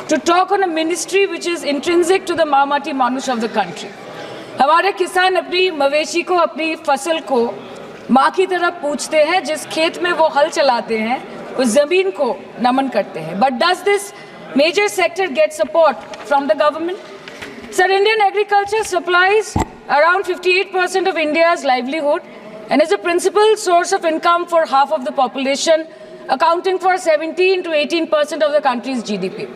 to talk on a ministry which is intrinsic to the Mamati Manush of the country. हमारे किसान अपनी मवेशी को, अपनी फसल को माँ की तरफ पूछते हैं, जिस खेत में वो हल चलाते हैं उस जमीन को नमन करते हैं. But does this major sector get support from the government? Sir, Indian agriculture supplies around 58% of India's livelihood and is a principal source of income for half of the population, accounting for 17 to 18% of the country's GDP.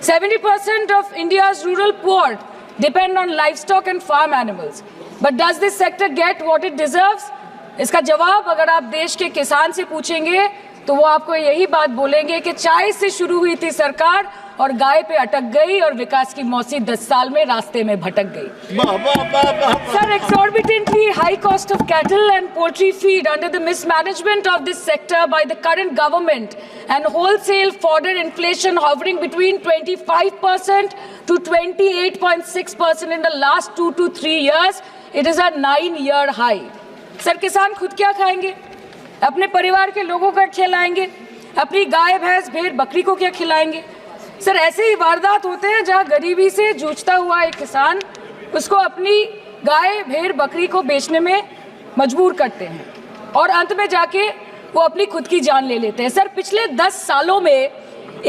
70% of India's rural poor depend on livestock and farm animals. But does this sector get what it deserves? इसका जवाब अगर आप देश के किसान से पूछेंगे तो वो आपको यही बात बोलेंगे कि चाय से शुरू हुई थी सरकार और गाय पे अटक गई और विकास की मौसी 10 साल में रास्ते में भटक गई. Sir, exorbitantly high cost of cattle and poultry feed under the mismanagement of this sector by the current government and wholesale fodder inflation hovering between 25% to 28.6% in the last 2 to 3 years, it is a 9-year high. Sir, किसान खुद क्या खाएंगे? अपने परिवार के लोगों का खिलाएंगे? अपनी गाय भैंस भेड़ बकरी को क्या खिलाएंगे? सर, ऐसे ही वारदात होते हैं जहां गरीबी से जूझता हुआ एक किसान उसको अपनी गाय भेड़ बकरी को बेचने में मजबूर करते हैं और अंत में जाके वो अपनी खुद की जान ले लेते हैं. सर, पिछले 10 सालों में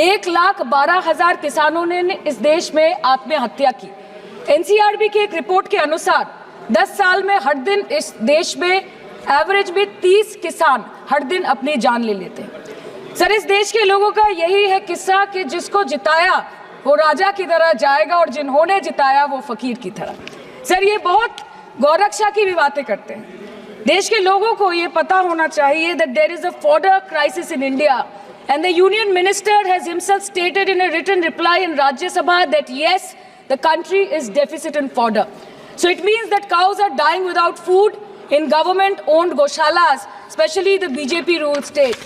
1,12,000 किसानों ने इस देश में आत्महत्या की. NCRB की एक रिपोर्ट के अनुसार 10 साल में हर दिन इस देश में एवरेज में 30 किसान हर दिन अपनी जान ले लेते हैं. सर, इस देश के लोगों का यही है किस्सा कि जिसको जिताया वो राजा की तरह जाएगा और जिन्होंने जिताया वो फकीर की तरह. सर, ये बहुत गौरक्षा की भी बातें करते हैं. देश के लोगों को ये पता होना चाहिए that there is a fodder crisis in India and the union minister has himself stated in a written reply in Rajya Sabha that yes, the country is deficit in fodder. So it means that cows are dying without food in government-owned goshalas, especially the BJP-ruled state.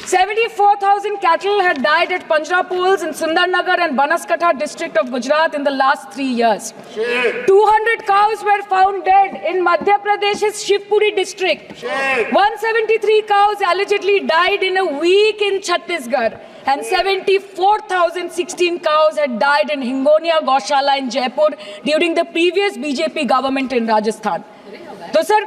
74,000 cattle had died at Panjrapols in Sundarnagar and Banaskantha district of Gujarat in the last 3 years. 200 cows were found dead in Madhya Pradesh's Shivpuri district. 173 cows allegedly died in a week in Chhattisgarh. And 74,016 cows had died in Hingonia Gaushala in Jaipur during the previous BJP government in Rajasthan. तो sir,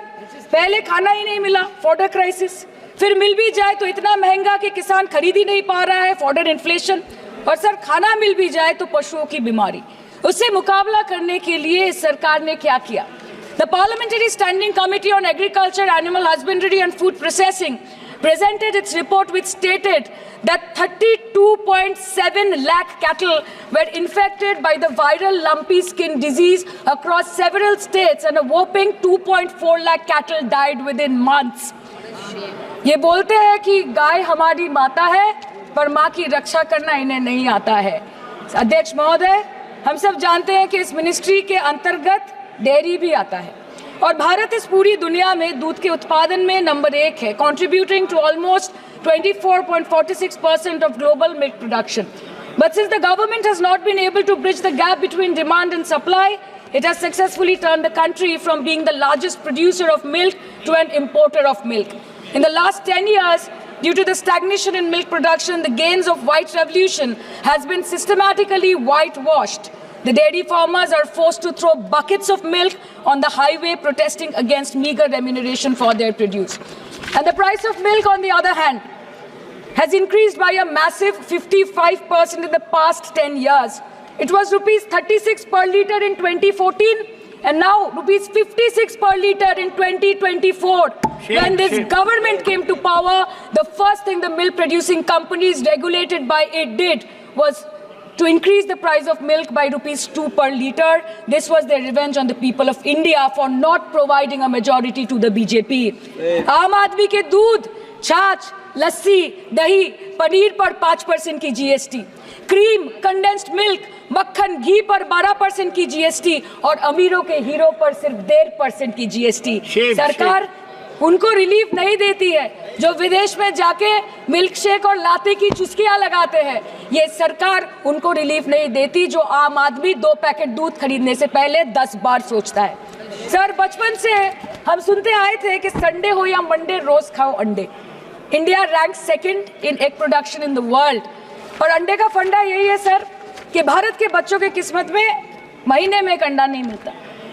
पहले खाना ही नहीं मिला, fodder crisis. फिर मिल भी जाए तो इतना महंगा कि किसान खरीद ही नहीं पा रहा है, फॉडर इन्फ्लेशन. और सर, खाना मिल भी जाए तो पशुओं की बीमारी. उससे मुकाबला करने के लिए इस सरकार ने क्या किया? The Parliamentary Standing Committee on Agriculture, Animal Husbandry and Food Processing presented its report which stated that 32.7 lakh cattle were infected by the viral lumpy skin disease across several states and a whopping 2.4 lakh cattle died within months. ये बोलते हैं कि गाय हमारी माता है पर माँ की रक्षा करना इन्हें नहीं आता है. अध्यक्ष महोदय, हम सब जानते हैं कि इस मिनिस्ट्री के अंतर्गत डेयरी भी आता है और भारत इस पूरी दुनिया में दूध के उत्पादन में नंबर 1 है, contributing to almost 24.46% of global milk production. But since the government has not been able to bridge the gap between demand and supply, it has successfully turned the country from being the largest producer of milk to an importer of milk. In the last 10 years, due to the stagnation in milk production, the gains of white revolution has been systematically whitewashed. The dairy farmers are forced to throw buckets of milk on the highway protesting against meager remuneration for their produce. And the price of milk, on the other hand, has increased by a massive 55% in the past 10 years. It was rupees 36 per litre in 2014 and now rupees 56 per litre in 2024. When this government came to power, the first thing the milk producing companies regulated by it did was to increase the price of milk by rupees 2 per litre. This was their revenge on the people of India for not providing a majority to the BJP. आम आदमी के दूध, छाछ, लस्सी, दही, पनीर पर 5% की GST, cream, condensed milk, मक्खन, घी पर 12% की GST और अमीरों के हीरो पर सिर्फ 1.5% की GST. सरकार उनको रिलीफ नहीं देती है जो विदेश में जाके मिल्क शेक और लाते की चुस्कियां लगाते हैं. ये सरकार उनको रिलीफ नहीं देती जो आम आदमी 2 पैकेट दूध खरीदने से पहले 10 बार सोचता है. सर, बचपन से हम सुनते आए थे कि संडे हो या मंडे रोज खाओ अंडे. India rank 2nd in egg production in the world और अंडे का फंडा यही है सर कि भारत के बच्चों के किस्मत में महीने में एक अंडा नहीं मिलता।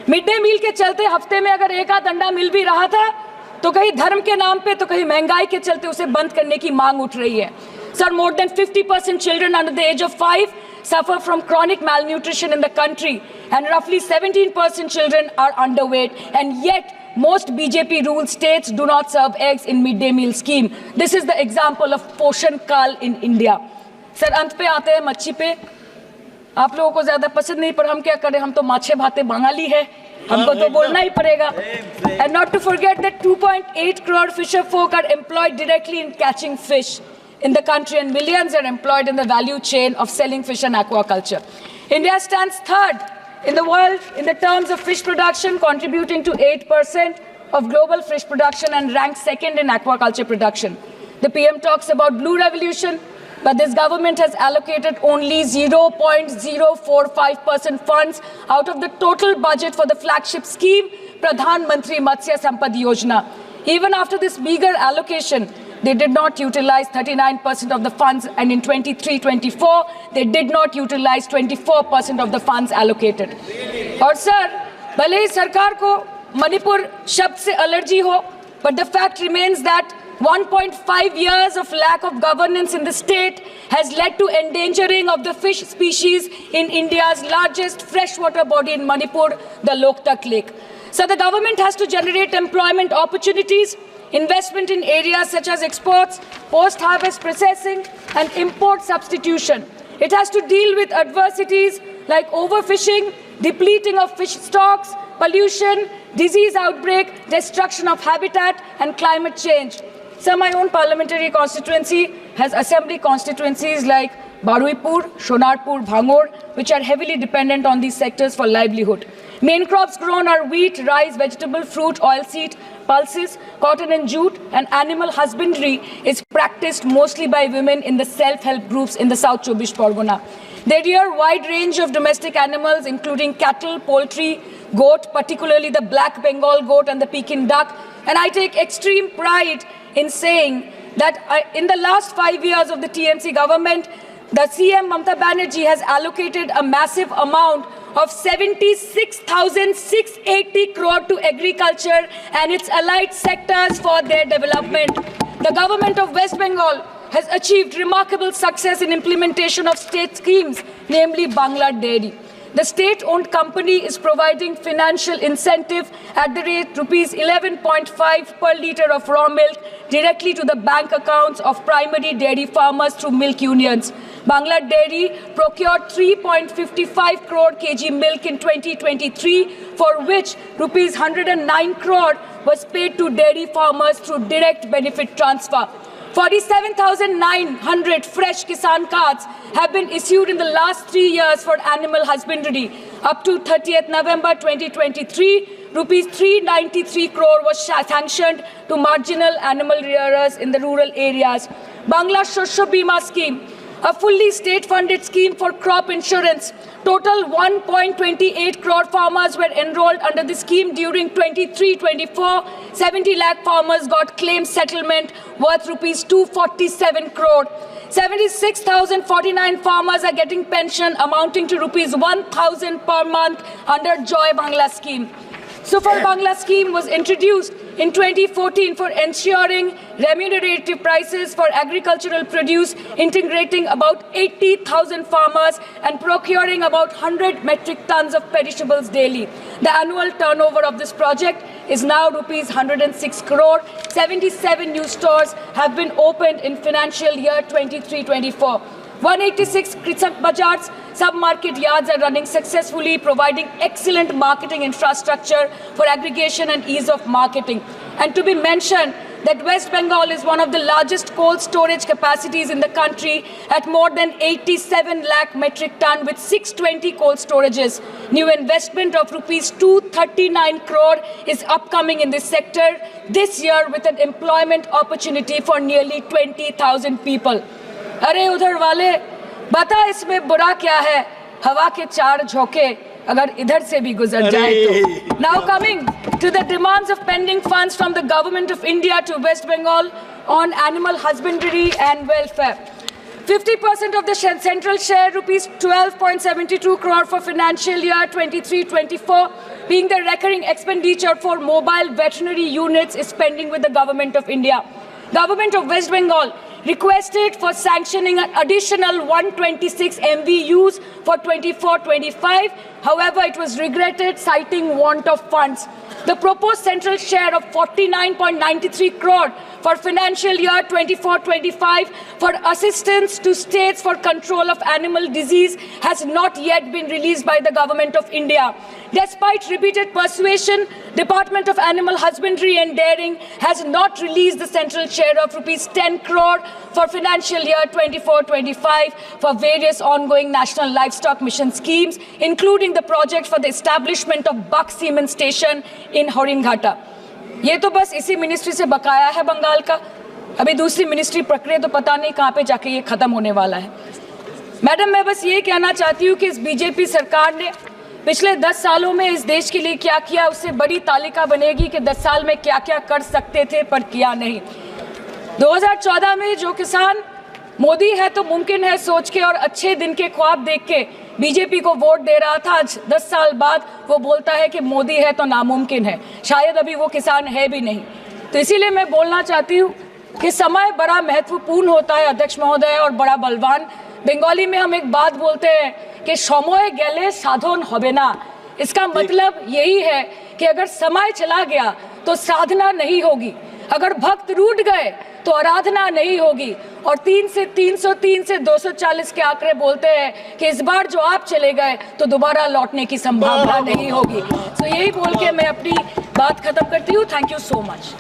मिड डे मील के चलते हफ्ते में अगर एक आध अंडा मिल भी रहा था तो कहीं धर्म के नाम पे तो कहीं महंगाई के चलते उसे बंद करने की मांग उठ रही है। Sir, more than 50% children under the age of 5 suffer from chronic malnutrition in the country and roughly 17% children are underweight, and yet most BJP ruled states do not serve eggs in mid-day meal scheme. This is the example of Poshan Kal in India. Sir, अंत पे आते हैं मच्छी पे। आप लोगों को ज्यादा पसंद नहीं, पर हम क्या करें, हम तो माछे भाते बंगाली है, हमको तो बोलना ही पड़ेगा। And not to forget that 2.8 crore fisher folk are employed directly in catching fish in the country, and millions are employed in the value chain of selling fish and aquaculture. India stands third in the world in the terms of fish production, contributing to 8% of global fish production, and ranks second in aquaculture production. The PM talks about blue revolution, but this government has allocated only 0.045% funds out of the total budget for the flagship scheme, Pradhan Mantri Matsya Sampad Yojana. Even after this meager allocation, they did not utilize 39% of the funds, and in 23-24, they did not utilize 24% of the funds allocated. और sir, भले ही सरकार को मणिपुर शब्द से allergy हो, but the fact remains that 1.5 years of lack of governance in the state has led to endangering of the fish species in India's largest freshwater body in Manipur, the Loktak Lake. So the government has to generate employment opportunities, investment in areas such as exports, post-harvest processing, and import substitution. It has to deal with adversities like overfishing, depleting of fish stocks, pollution, disease outbreak, destruction of habitat, and climate change. So my own parliamentary constituency has assembly constituencies like Baruipur, Shonarpur, Bhangor, which are heavily dependent on these sectors for livelihood. Main crops grown are wheat, rice, vegetable, fruit, oilseed, pulses, cotton and jute, and animal husbandry is practiced mostly by women in the self-help groups in the South Chobbish Pargona. They rear a wide range of domestic animals, including cattle, poultry, goat, particularly the black Bengal goat and the Pekin duck. And I take extreme pride in saying that in the last 5 years of the TMC government, the CM Mamata Banerjee has allocated a massive amount of 76,680 crore to agriculture and its allied sectors for their development. The government of West Bengal has achieved remarkable success in implementation of state schemes, namely Bangla Dairy. The state-owned company is providing financial incentive at the rate rupees 11.5 per litre of raw milk directly to the bank accounts of primary dairy farmers through milk unions. Bangla Dairy procured 3.55 crore kg milk in 2023, for which rupees 109 crore was paid to dairy farmers through direct benefit transfer. 47,900 fresh Kisan cards have been issued in the last 3 years for animal husbandry. Up to 30th November 2023, rupees 393 crore was sanctioned to marginal animal rearers in the rural areas. Bangla Shosho Bima scheme, a fully state-funded scheme for crop insurance. Total 1.28 crore farmers were enrolled under the scheme during 23-24. 70 lakh farmers got claim settlement worth rupees 247 crore. 76,049 farmers are getting pension amounting to rupees 1,000 per month under Joy Bangla scheme. Super Bangla scheme was introduced in 2014 for ensuring remunerative prices for agricultural produce, integrating about 80,000 farmers and procuring about 100 metric tons of perishables daily. The annual turnover of this project is now rupees 106 crore. 77 new stores have been opened in financial year 23-24. 186 Krisak Bajars sub-market yards are running successfully, providing excellent marketing infrastructure for aggregation and ease of marketing. And to be mentioned that West Bengal is one of the largest cold storage capacities in the country at more than 87 lakh metric ton with 620 cold storages. New investment of rupees 239 crore is upcoming in this sector this year with an employment opportunity for nearly 20,000 people. अरे उधर वाले, बता इसमें बुरा क्या है, हवा के चार झोंके अगर इधर से भी गुजर जाए तो. Now coming to the demands of pending funds from the Government of India to West Bengal on animal husbandry and welfare. 50% of the central share, rupees 12.72 crore for financial year 23-24, being the recurring expenditure for mobile veterinary units is pending with the Government of India. Government of West Bengal requested for sanctioning an additional 126 MVUs for 24-25. However, it was regretted, citing want of funds. The proposed central share of 49.93 crore for financial year 24-25 for assistance to states for control of animal disease has not yet been released by the Government of India. Despite repeated persuasion, Department of Animal Husbandry and Dairying has not released the central share of rupees 10 crore for financial year 24-25 for various ongoing national livestock mission schemes, including the project for the establishment of Buck Semen Station in Horinghatta. ये तो बस इसी ministry से बकाया है बंगाल का। अभी दूसरी मिनिस्ट्री प्रक्रिया तो पता नहीं कहाँ पे जाके ये खत्म होने वाला है। मैडम, मैं बस ये कहना चाहती हूँ कि इस बीजेपी सरकार ने पिछले 10 सालों में इस देश के लिए क्या किया, उससे बड़ी तालिका बनेगी कि 10 साल में क्या क्या कर सकते थे पर किया नहीं। 2014 में जो किसान मोदी है तो मुमकिन है सोच के और अच्छे दिन के ख्वाब देख के बीजेपी को वोट दे रहा था, आज 10 साल बाद वो बोलता है कि मोदी है तो नामुमकिन है। शायद अभी वो किसान है भी नहीं। तो इसीलिए मैं बोलना चाहती हूँ कि समय बड़ा महत्वपूर्ण होता है अध्यक्ष महोदय, और बड़ा बलवान। बंगाली में हम एक बात बोलते हैं कि समय गेले साधन होबे ना। इसका मतलब यही है कि अगर समय चला गया तो साधना नहीं होगी, अगर भक्त रूठ गए तो आराधना नहीं होगी। और 3 से 303 से 240 के आंकड़े बोलते हैं कि इस बार जो आप चले गए तो दोबारा लौटने की संभावना नहीं होगी। तो यही बोल के मैं अपनी बात खत्म करती हूँ। Thank you so much.